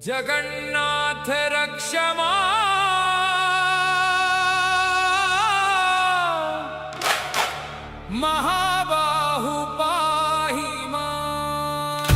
जगन्नाथ रक्ष महाबाहु पाहि मां।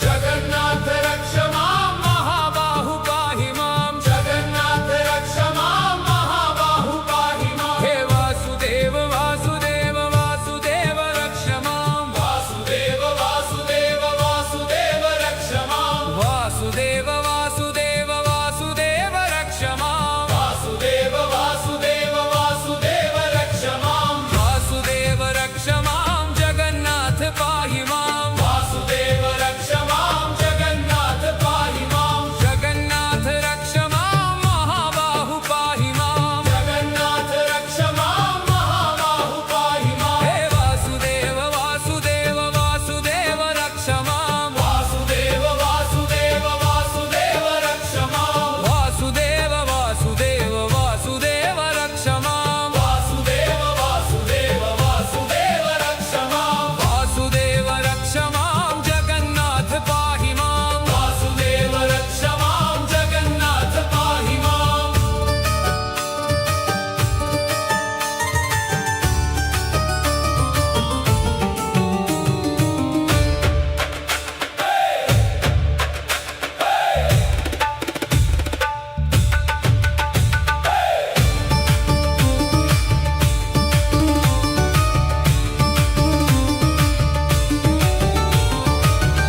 जगन्नाथ रक्ष मां महाबाहु पाहि मां। जगन्नाथ रक्ष मां महाबाहु पाहि मां। हे वासुदेव वासुदेव वासुदेव रक्ष मां। वासुदेव वासुदेव वासुदेव रक्ष मां। वासुदेव वासुदेव वासुदेव रक्ष मां। वासुदेव वासुदेव वासुदेव रक्ष मां। वासुदेव रक्ष मां जगन्नाथ पाहि मां। वासुदेव रक्ष मां जगन्नाथ पाहि मां। जगन्नाथ रक्ष मां महाबाहु पाहि मां। जगन्नाथ रक्ष मां महाबाहु पाहि मां। हे वासुदेव वासुदेव वासुदेव रक्ष मां। वासुदेव वासुदेव वासुदेव रक्ष मां। वासुदेव वासुदेव वासुदेव रक्ष मां। वासुदेव वासुदेव वासुदेव रक्ष मां। वासुदेव रक्ष मां जगन्नाथ पाहि मां। वासुदेव रक्ष मां जगन्नाथ पाहि मां।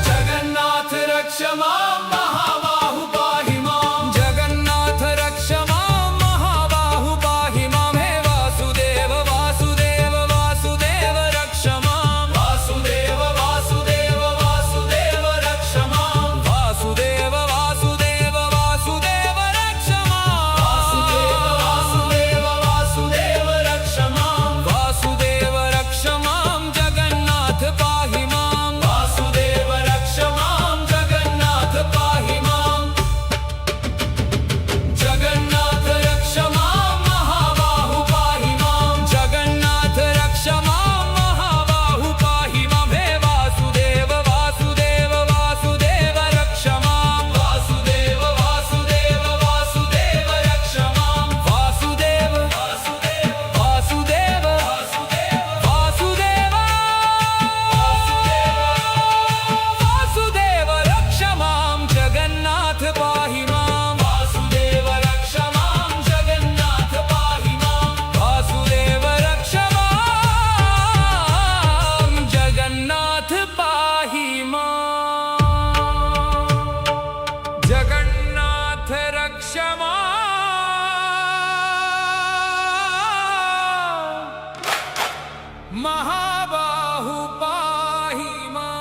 जगन्नाथ रक्ष मां महाबाहु पाहि मां। जगन्नाथ रक्ष मां महाबाहु पाहि मां। हे वासुदेव वासुदेव वासुदेव रक्ष मां। वासुदेव वासुदेव वासुदेव रक्ष मां। वासुदेव वासुदेव वासुदेव रक्ष मां। वासुदेव वासुदेव वासुदेव रक्ष मां। वासुदेव रक्ष मां जगन्नाथ पाहि मां। वासुदेव रक्ष मां जगन्नाथ पाहि मां। जगन्नाथ रक्ष मां महाबाहु पाहि मां। जगन्नाथ रक्ष मां महाबाहु पाहि मां। हे वासुदेव वासुदेव वासुदेव रक्ष मां। वासुदेव वासुदेव वासुदेव रक्ष मां। वासुदेव वासुदेव वासुदेव वासुदेव वासुदेव रक्ष मां जगन्नाथ पाहि मां। वासुदेव रक्ष मां जगन्नाथ पाहि मां। वासुदेव रक्ष मां जगन्नाथ पाहि मां। जगन्नाथ रक्ष मां महाबाहु पाहि मां।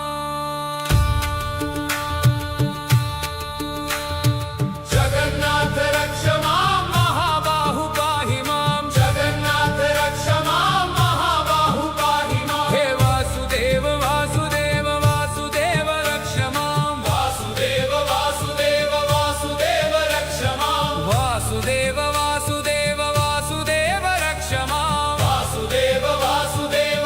जगन्नाथ रक्ष मां महाबाहु पाहि मां। जगन्नाथ रक्ष मां महाबाहु पाहि मां। हे वासुदेव वासुदेव वासुदेव रक्ष मां। वासुदेव वासुदेव वासुदेव रक्ष मां। वासुदेव वासुदेव वासुदेव रक्ष मां। वासुदेव वासुदेव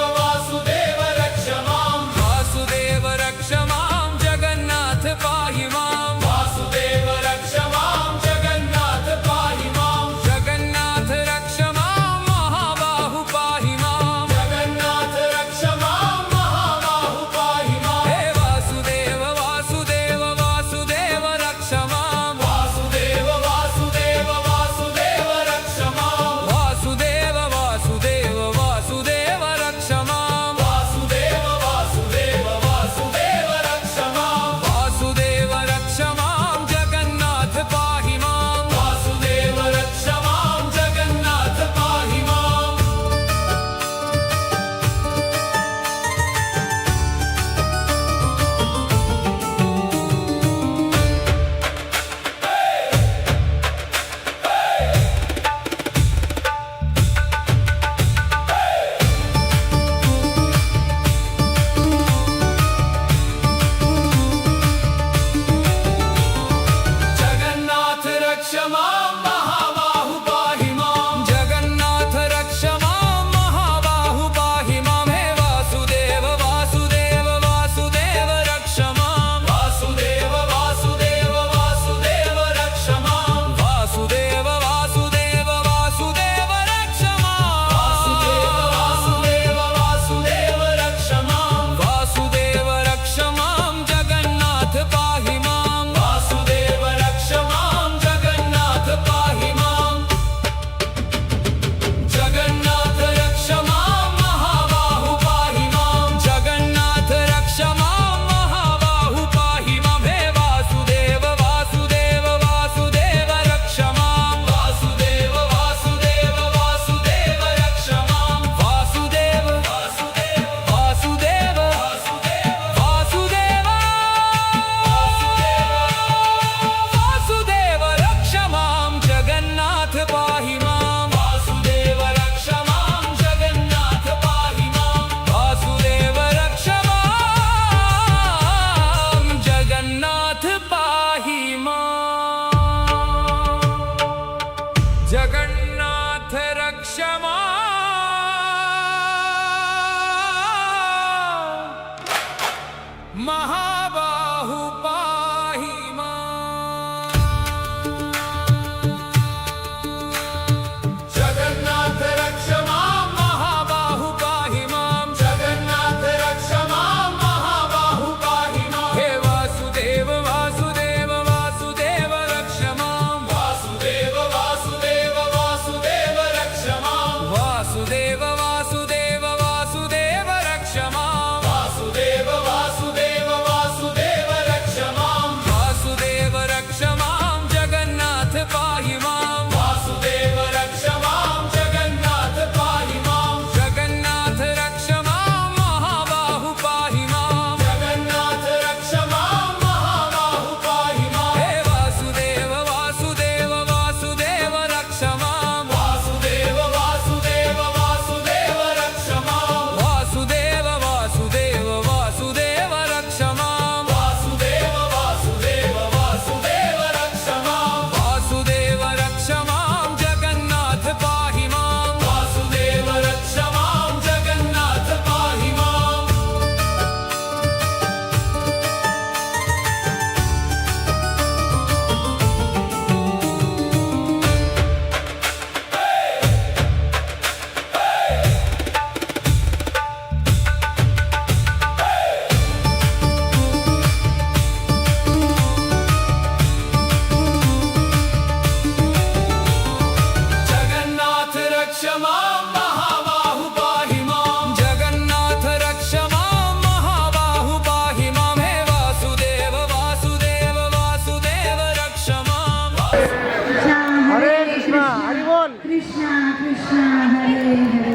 बोल कृष्णा कृष्णा हरे हरे